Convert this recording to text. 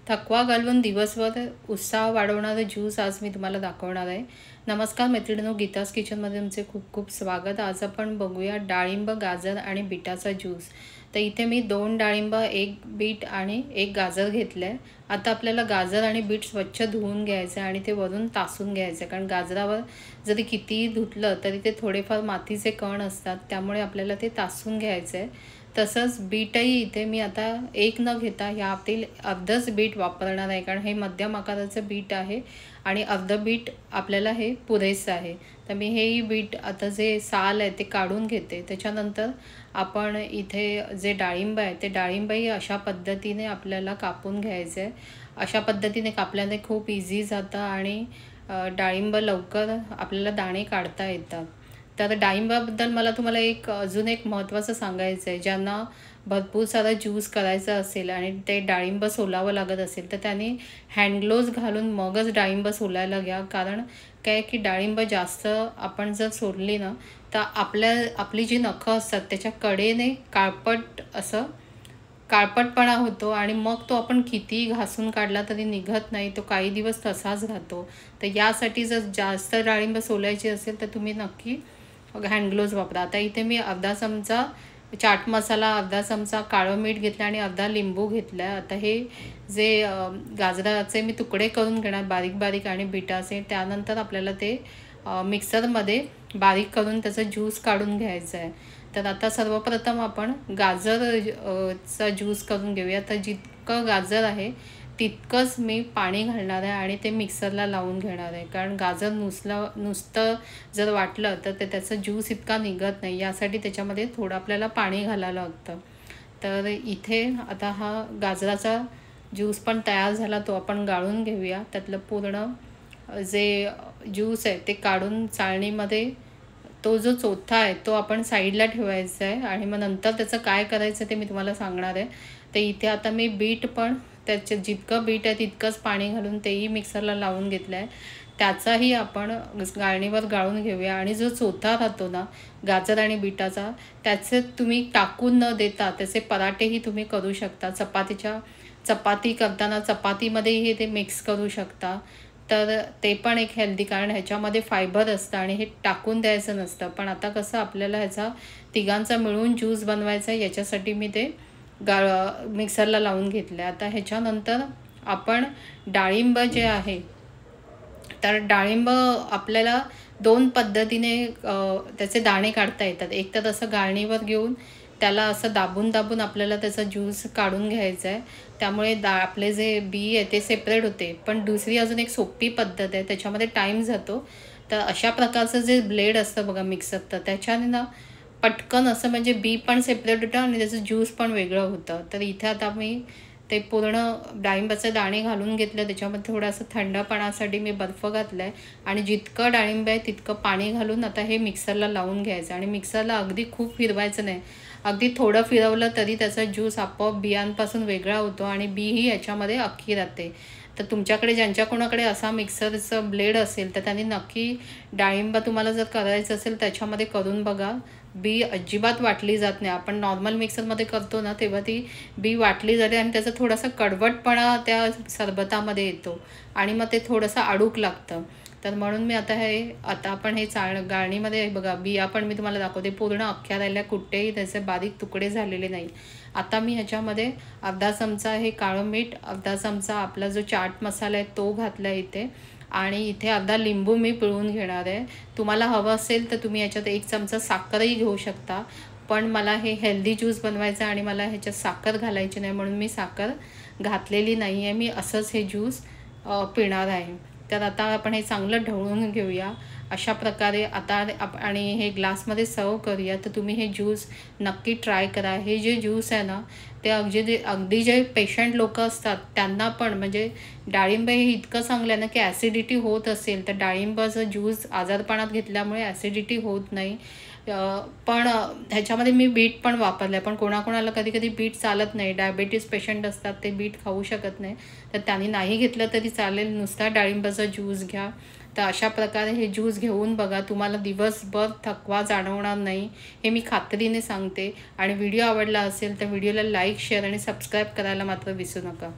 थकवा घालवून दिवसभर उत्साह वाढवणारा ज्यूस आज मी तुम्हाला दाखवणार आहे. नमस्कार मैत्रिणींनो, गीताज किचनमध्ये तुमचे खूप खूप स्वागत. आज आपण बघूया डाळिंब, गाजर आणि बीटाचा ज्यूस. तर इथे मी 2 डाळिंब, 1 बीट आणि 1 गाजर घेतलं आहे. आता आपल्याला गाजर आणि बीट स्वच्छ धुवून घ्यायचं आहे आणि ते वरून तासून घ्यायचं आहे, कारण गाजरावर जरी कितीही धुतलं तरी ते थोडेफार मातीचे कण असतात, त्यामुळे आपल्याला ते तासून घ्यायचं आहे. तसंच बीटही इथे मी आता 1 न घेता यातील अर्धच बीट वापरणार आहे, कारण हे मध्यम आकाराचं बीट आहे आणि अर्ध बीट आपल्याला हे पुरेसं आहे. तर मी हेही बीट आता जे साल आहे ते काढून घेते. त्याच्यानंतर आपण इथे जे डाळिंब आहे ते डाळिंबही अशा पद्धतीने आपल्याला कापून घ्यायचं आहे. अशा पद्धतीने कापल्याने खूप इझी जातं आणि डाळिंब लवकर आपल्याला दाणे काढता येतात. तर डाळिंबाबद्दल मला तुम्हाला अजून एक महत्त्वाचं सांगायचं आहे. ज्यांना भरपूर सारा ज्यूस करायचा असेल आणि ते डाळिंब सोलावं लागत असेल तर त्यांनी हँड ग्लोव्ज घालून मगच डाळिंब सोलायला घ्या. कारण काय की डाळिंब जास्त आपण जर सोलली ना तर आपली जी नखं असतात त्याच्या कडेने काळपटपणा होतो आणि मग तो आपण कितीही घासून काढला तरी निघत नाही, तो काही दिवस तसाच राहतो. तर यासाठी जर जास्त डाळिंब सोलायची असेल तर तुम्ही नक्की हँड ग्लोव्ज वापरा. आता इथे मी अर्धा चमचा चाट मसाला, अर्धा चमचा काळं मीठ घेतलं आणि अर्धा लिंबू घेतला आहे. आता हे जे गाजराचे मी तुकडे करून घेणार बारीक बारीक आणि बीटाचे. त्यानंतर आपल्याला ते मिक्सरमध्ये बारीक करून त्याचा ज्यूस काढून घ्यायचा आहे. तर आता सर्वप्रथम आपण चा ज्यूस करून घेऊया. तर जितकं गाजर आहे तितकंच मी पाणी घालणार आहे आणि ते मिक्सरला लावून घेणार आहे, कारण गाजर नुसतं जर वाटलं तर त्याचा ज्यूस इतका निघत नाही. यासाठी त्याच्यामध्ये थोडं आपल्याला पाणी घालायला लागतं. तर इथे आता हा गाजराचा ज्यूस पण तयार झाला, तो आपण गाळून घेऊया. त्यातलं पूर्ण जे ज्यूस आहे ते काढून चाळणीमध्ये तो जो चोथा आहे तो आपण साईडला ठेवायचा आहे आणि मग नंतर त्याचं काय करायचं ते मी तुम्हाला सांगणार आहे. तर इथे आता मी बीट पण त्याचे जितकं बीट आहे तितकंच पाणी घालून तेही मिक्सरला लावून घेतलं आहे. त्याचाही आपण गाळणीवर गाळून घेऊया आणि जो चोथा राहतो ना गाजर आणि बीटाचा, त्याचे तुम्ही टाकून न देता त्याचे पराठेही तुम्ही करू शकता. चपाती करताना चपातीमध्येही ते मिक्स करू शकता. तर ते पण एक हेल्दी, कारण ह्याच्यामध्ये फायबर असतं आणि हे टाकून द्यायचं नसतं. पण आता कसं आपल्याला ह्याचा तिघांचा मिळून ज्यूस बनवायचा आहे, याच्यासाठी मी ते मिक्सरला लावून घेतलं आहे. आता ह्याच्यानंतर आपण डाळिंब जे आहे, तर डाळिंब आपल्याला 2 पद्धतीने त्याचे दाणे काढता येतात. एक तर असं गाळणीवर घेऊन त्याला असं दाबून दाबून आपल्याला त्याचा ज्यूस काढून घ्यायचा आहे. त्यामुळे आपले जे बी आहे ते सेपरेट होते. पण दुसरी अजून एक सोपी पद्धत आहे, त्याच्यामध्ये टाईम जातो. तर अशा प्रकारचं जे ब्लेड असतं बघा मिक्सर, तर त्याच्याने ना पटकन असं म्हणजे बी पण सेपरेट होतं आणि त्याचं ज्यूस पण वेगळं होतं. तर इथे आता मी ते पूर्ण डाळिंबाचे दाणे घालून घेतलं. त्याच्यामध्ये थोडंसं थंडपणासाठी मी बर्फ घातला आहे आणि जितकं डाळिंब आहे तितकं पाणी घालून आता हे मिक्सरला लावून घ्यायचं. आणि मिक्सरला अगदी खूप फिरवायचं नाही, अगदी थोडं फिरवलं तरी त्याचा ज्यूस आपोआप बियांपासून वेगळा होतो आणि बीही याच्यामध्ये अख्खी राहते. तर तुमच्याकडे ज्यांच्या कोणाकडे असा मिक्सरचं ब्लेड असेल तर त्यांनी नक्की डाळिंब तुम्हाला जर करायचं असेल त्याच्यामध्ये करून बघा. बी अजिबात वाटली जात नाही. आपण नॉर्मल मिक्सरमध्ये करतो ना तेव्हा ती बी वाटली जाते आणि त्याचा थोडासा कडवटपणा त्या सरबतामध्ये येतो आणि मग ते थोडंसं आडूक लागतं. तर म्हणून मी आता आपण हे गाळणीमध्ये बघा, बिया पण मी तुम्हाला दाखवते पूर्ण अख्ख्या राहिल्या, कुठेही त्याचे बारीक तुकडे झालेले नाही. आता मी ह्याच्यामध्ये अर्धा चमचा हे काळं मीठ, अर्धा चमचा आपला जो चाट मसाला आहे तो घातला आहे इथे, आणि इथे अर्धा लिंबू मी पिळून घेणार आहे. तुम्हाला हवं असेल तर तुम्ही याच्यात 1 चमचा साखरही घेऊ शकता, पण मला हे हेल्दी ज्यूस बनवायचं आणि मला ह्याच्यात साखर घालायची नाही म्हणून मी साखर घातलेली नाही आहे. मी असंच हे ज्यूस पिणार आहे. तर आता आपण हे चांगलं ढवळून घेऊया अशा प्रकारे आता आणि हे ग्लासमध्ये सर्व करूया. तर तुम्ही हे ज्यूस नक्की ट्राय करा. हे जे ज्यूस आहे ना ते अगदी जे पेशंट लोक असतात त्यांना पण, म्हणजे डाळिंब हे इतकं चांगलं आहे ना की ॲसिडिटी होत असेल तर डाळिंबाचं ज्यूस आजारपणात घेतल्यामुळे ॲसिडिटी होत नाही. पण ह्याच्यामध्ये मी बीट पण वापरलं आहे, पण कोणाकोणाला कधी कधी बीट चालत नाही, डायबेटीस पेशंट असतात ते बीट खाऊ शकत नाही, तर त्यांनी नाही घेतलं तरी चालेल, नुसता डाळिंबाचा ज्यूस घ्या. तर अशा प्रकारे हे ज्यूस घेऊन बघा, तुम्हाला दिवसभर थकवा जाणवणार नाही, हे मी खात्रीने सांगते. आणि व्हिडिओ आवडला असेल तर व्हिडिओला लाईक, शेअर आणि सबस्क्राईब करायला मात्र विसरू नका.